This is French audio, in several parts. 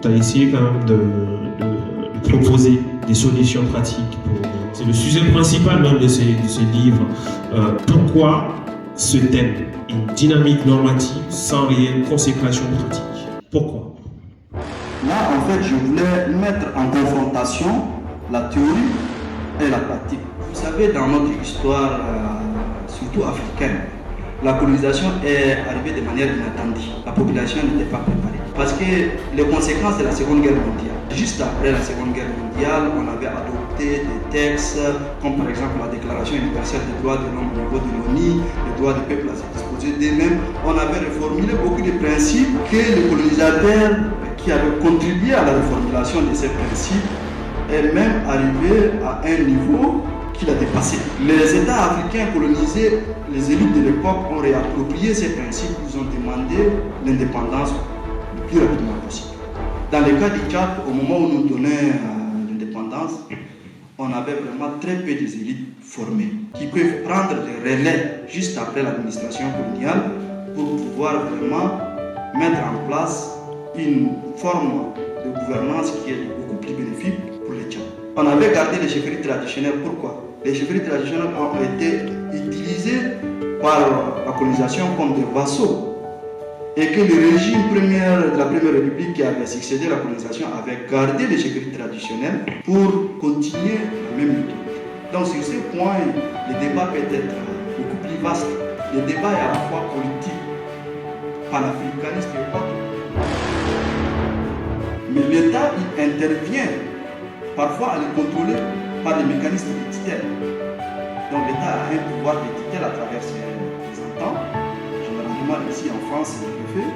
Tu as essayé quand même de proposer des solutions pratiques. C'est le sujet principal même de ces livres. Pourquoi ce thème, une dynamique normative sans réelle consécration pratique? Pourquoi? Là, en fait, je voulais mettre en confrontation la théorie et la pratique. Vous savez, dans notre histoire, surtout africaine, la colonisation est arrivée de manière inattendue. La population n'était pas préparée. Parce que les conséquences de la Seconde Guerre mondiale, juste après la Seconde Guerre mondiale, on avait adopté des textes comme par exemple la Déclaration universelle des droits de l'homme au niveau de l'ONU, les droits des peuples à se disposer d'eux-mêmes. On avait reformulé beaucoup de principes que les colonisateurs qui avaient contribué à la reformulation de ces principes est même arrivé à un niveau qu'il a dépassé. Les États africains colonisés, les élites de l'époque ont réapproprié ces principes, ils ont demandé l'indépendance le plus rapidement possible. Dans le cas du Tchad, au moment où nous donnions l'indépendance, on avait vraiment très peu des élites formées qui peuvent prendre le relais juste après l'administration coloniale pour pouvoir vraiment mettre en place une forme de gouvernance qui est beaucoup plus bénéfique pour le Tchad. On avait gardé les chefferies traditionnelles. Pourquoi? Les chefferies traditionnelles ont été utilisées par la colonisation comme des vassaux. Et que le régime de la Première République qui avait succédé à la colonisation avait gardé les chefferies traditionnelles pour continuer la même lutte. Donc sur ce point, le débat peut être beaucoup plus vaste. Le débat est à la fois politique, panafricaniste et autre. Mais l'État il intervient parfois à le contrôler par des mécanismes de tutelle. Donc l'État a un pouvoir de tutelle à travers ses représentants. Généralement ici en France c'est le préfet.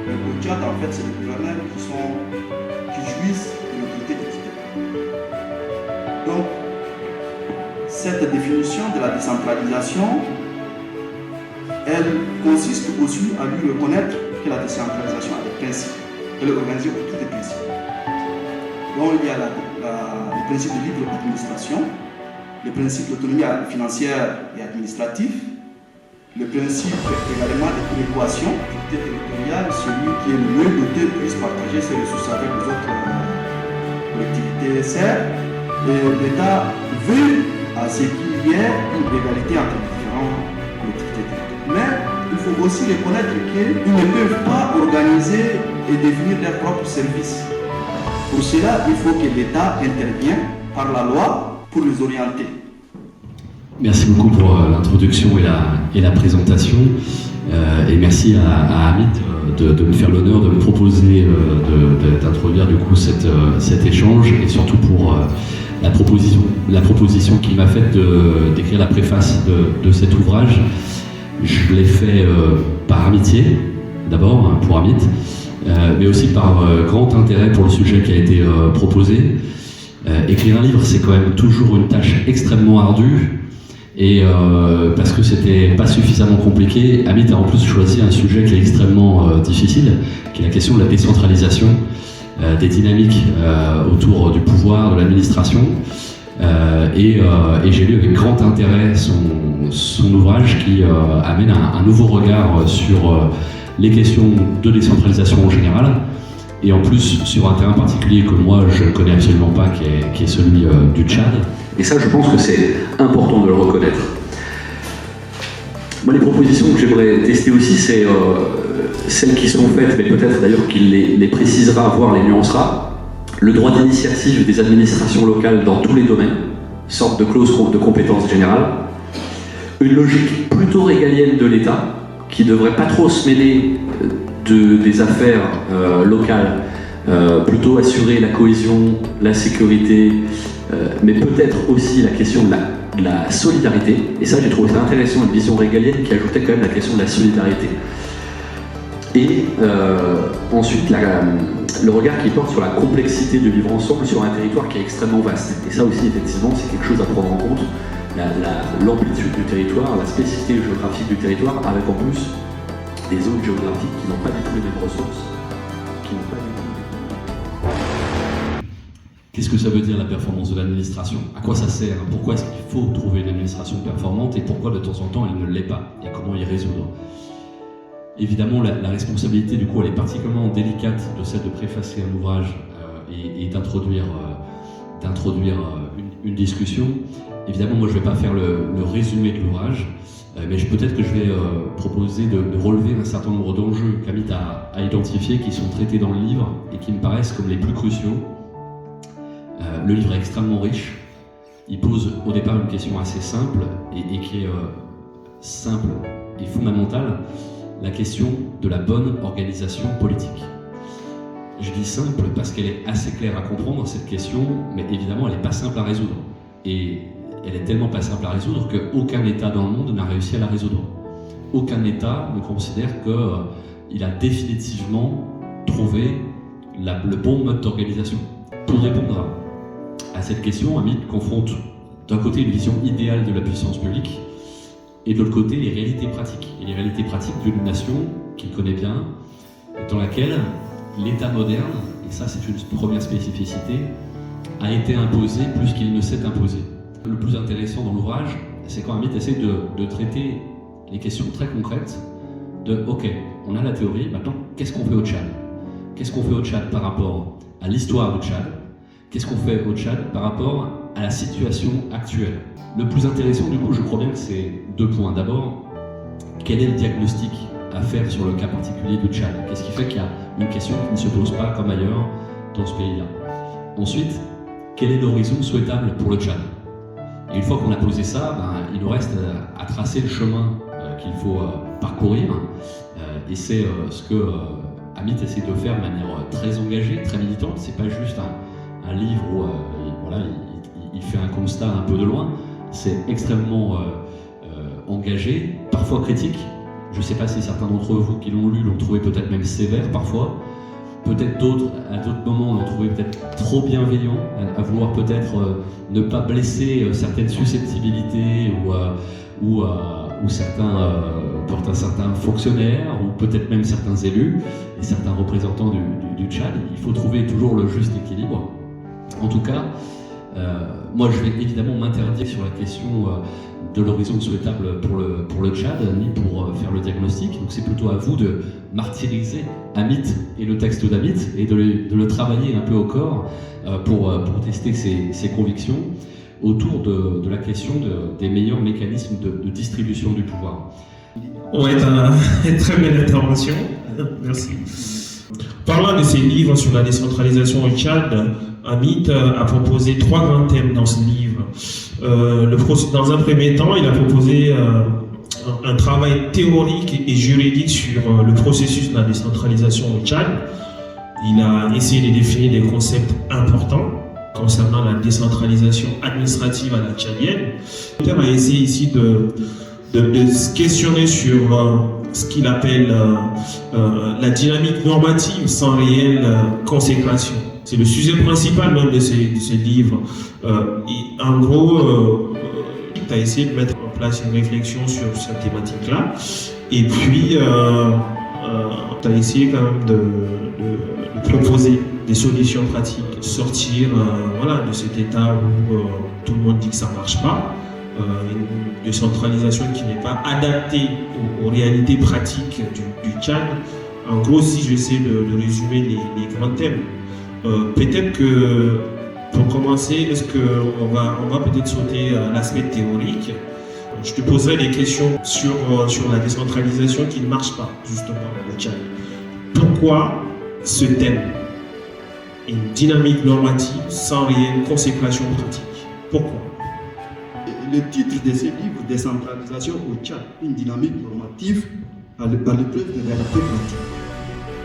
Mais au Tchad en fait c'est les gouverneurs qui jouissent de l'autorité de tutelle. Donc cette définition de la décentralisation, elle consiste aussi à lui reconnaître que la décentralisation a des principes. Elle est organisée autour des principes. Donc il y a le principe de libre administration, le principe d'autonomie financière et administrative, le principe également de péréquation, territoriale, celui qui est le mieux doté puisse partager ses ressources avec les autres collectivités serres. Et l'État veut à ce qu'il y ait une égalité entre les différentes collectivités territoriales. Mais il faut aussi reconnaître qu'ils ne peuvent pas organiser et définir leurs propres services. Pour cela, il faut que l'État intervienne par la loi pour les orienter. Merci beaucoup pour l'introduction et la présentation. Et merci à Amit de me faire l'honneur de me proposer d'introduire du coup cet échange et surtout pour la proposition qu'il m'a faite d'écrire la préface de cet ouvrage. Je l'ai fait par amitié, d'abord, pour Amit, mais aussi par grand intérêt pour le sujet qui a été proposé. Écrire un livre, c'est quand même toujours une tâche extrêmement ardue, et parce que c'était pas suffisamment compliqué, Amit a en plus choisi un sujet qui est extrêmement difficile, qui est la question de la décentralisation, des dynamiques autour du pouvoir, de l'administration. Et j'ai lu avec grand intérêt son ouvrage qui amène un nouveau regard sur les questions de décentralisation en général, et en plus sur un terrain particulier que moi je ne connais absolument pas, qui est celui du Tchad. Et ça, je pense que c'est important de le reconnaître. Moi, les propositions que j'aimerais tester aussi, c'est celles qui sont faites, mais peut-être d'ailleurs qu'il les précisera, voire les nuancera. Le droit d'initiative des administrations locales dans tous les domaines, sorte de clause de compétence générale. Une logique plutôt régalienne de l'État, qui ne devrait pas trop se mêler des affaires locales, plutôt assurer la cohésion, la sécurité, mais peut-être aussi la question de la solidarité. Et ça, j'ai trouvé ça intéressant, une vision régalienne qui ajoutait quand même la question de la solidarité. Et ensuite, le regard qui porte sur la complexité de vivre ensemble sur un territoire qui est extrêmement vaste. Et ça aussi, effectivement, c'est quelque chose à prendre en compte. L'amplitude du territoire, la spécificité géographique du territoire, avec en plus des zones géographiques qui n'ont pas du tout les mêmes ressources, qui n'ont pas du tout les mêmes... Qu'est-ce que ça veut dire la performance de l'administration? À quoi ça sert? Pourquoi est-ce qu'il faut trouver une administration performante et pourquoi de temps en temps elle ne l'est pas? Et comment y résoudre? Évidemment, la responsabilité, du coup, elle est particulièrement délicate de celle de préfacer un ouvrage et d'introduire une discussion. Évidemment, moi, je ne vais pas faire le résumé de l'ouvrage, mais peut-être que je vais proposer de relever un certain nombre d'enjeux qu'Amit a identifiés, qui sont traités dans le livre et qui me paraissent comme les plus cruciaux. Le livre est extrêmement riche. Il pose au départ une question assez simple et qui est simple et fondamentale, la question de la bonne organisation politique. Je dis simple parce qu'elle est assez claire à comprendre, cette question, mais évidemment elle n'est pas simple à résoudre. Et elle est tellement pas simple à résoudre qu'aucun État dans le monde n'a réussi à la résoudre. Aucun État ne considère qu'il a définitivement trouvé le bon mode d'organisation. Pour répondre à cette question, Amit confronte d'un côté une vision idéale de la puissance publique et de l'autre côté les réalités pratiques. Et les réalités pratiques d'une nation qu'il connaît bien, dans laquelle l'État moderne, et ça c'est une première spécificité, a été imposé plus qu'il ne s'est imposé. Le plus intéressant dans l'ouvrage, c'est quand Amit essaie de traiter les questions très concrètes de ok, on a la théorie, maintenant qu'est-ce qu'on fait au Tchad? Qu'est-ce qu'on fait au Tchad par rapport à l'histoire du Tchad? Qu'est-ce qu'on fait au Tchad par rapport à la situation actuelle? Le plus intéressant, du coup, je crois bien que c'est deux points. D'abord, quel est le diagnostic à faire sur le cas particulier du Tchad? Qu'est-ce qui fait qu'il y a une question qui ne se pose pas comme ailleurs dans ce pays-là? Ensuite, quel est l'horizon souhaitable pour le Tchad? Et une fois qu'on a posé ça, il nous reste à tracer le chemin qu'il faut parcourir. Et c'est ce que Amit essaie de faire de manière très engagée, très militante. C'est pas juste un livre où il fait un constat un peu de loin. C'est extrêmement engagé, parfois critique. Je ne sais pas si certains d'entre vous qui l'ont lu l'ont trouvé peut-être même sévère parfois. Peut-être d'autres, à d'autres moments, l'ont trouvé peut-être trop bienveillant, à vouloir peut-être ne pas blesser certaines susceptibilités ou certains fonctionnaires, ou peut-être même certains élus et certains représentants du Tchad. Il faut trouver toujours le juste équilibre. En tout cas, moi je vais évidemment m'interdire sur la question de l'horizon souhaitable pour le Tchad, ni pour faire le diagnostic. Donc c'est plutôt à vous de martyriser Amit et le texte d'Amit et de le travailler un peu au corps pour tester ses convictions autour de la question des meilleurs mécanismes de distribution du pouvoir. Ouais, très belle intervention. Merci. Parlant de ses livres sur la décentralisation au Tchad, Amit a proposé 3 grands thèmes dans ce livre. Dans un premier temps, il a proposé un travail théorique et juridique sur le processus de la décentralisation au Tchad. Il a essayé de définir des concepts importants concernant la décentralisation administrative à la tchadienne. L'auteur a essayé ici de se questionner sur ce qu'il appelle la dynamique normative sans réelle consécration. C'est le sujet principal même de ce livre. En gros, tu as essayé de mettre en place une réflexion sur cette thématique-là. Et puis, tu as essayé quand même de proposer des solutions pratiques, sortir de cet état où tout le monde dit que ça ne marche pas. Une décentralisation qui n'est pas adaptée aux réalités pratiques du Tchad. En gros, si j'essaie de résumer les grands thèmes, peut-être que pour commencer, est-ce qu'on va peut-être sauter à l'aspect théorique? Je te poserai des questions sur la décentralisation qui ne marche pas, justement, au Tchad. Pourquoi ce thème? Une dynamique normative sans réelle consécration pratique. Pourquoi? Le titre de ce livre, Décentralisation au Tchad, une dynamique normative à l'épreuve de réalité pratique.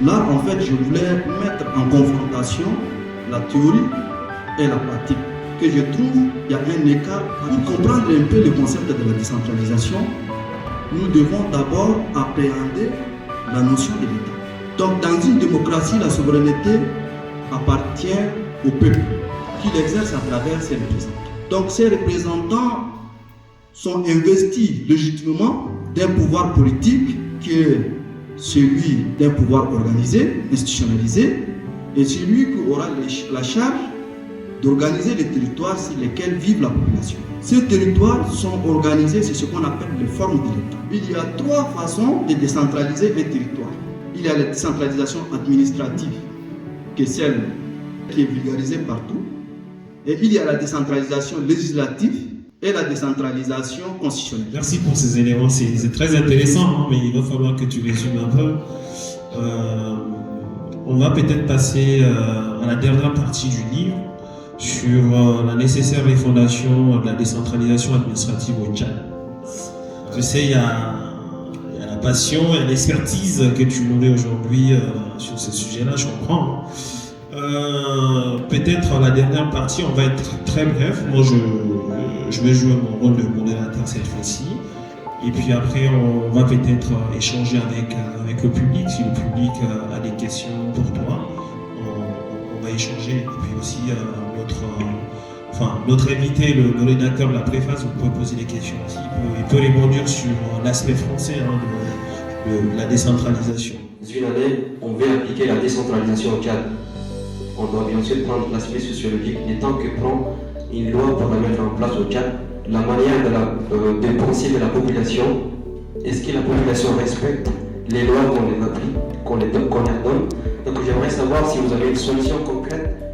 Là, en fait, je voulais mettre en confrontation la théorie et la pratique. Que je trouve, il y a un écart. Pour comprendre un peu le concept de la décentralisation, nous devons d'abord appréhender la notion de l'État. Donc, dans une démocratie, la souveraineté appartient au peuple, qui l'exerce à travers ses représentants. Donc, ces représentants sont investis légitimement d'un pouvoir politique qui est celui d'un pouvoir organisé, institutionnalisé, et celui qui aura la charge d'organiser les territoires sur lesquels vivent la population. Ces territoires sont organisés sur ce qu'on appelle les formes de l'État. Il y a 3 façons de décentraliser un territoire. Il y a la décentralisation administrative, qui est celle qui est vulgarisée partout. Et il y a la décentralisation législative et la décentralisation constitutionnelle. Merci pour ces éléments, c'est très intéressant, hein, mais il va falloir que tu résumes un peu. On va peut-être passer à la dernière partie du livre sur la nécessaire refondation de la décentralisation administrative au Tchad. Je sais, il y a la passion et l'expertise que tu nourris aujourd'hui sur ce sujet-là, je comprends. Peut-être la dernière partie, on va être très bref. Moi, je vais jouer mon rôle de modérateur cette fois-ci. Et puis après, on va peut-être échanger avec le public. Si le public a des questions pour toi, on va échanger. Et puis aussi, notre invité, le rédacteur de la préface, vous pouvez poser des questions aussi. Il peut rebondir sur l'aspect français de la décentralisation. Depuis une année, on veut appliquer la décentralisation au Tchad. On doit bien sûr prendre l'aspect sociologique et tant que prend une loi pour la mettre en place au Tchad, la manière de penser de la population, est-ce que la population respecte les lois qu'on leur donne? Donc j'aimerais savoir si vous avez une solution concrète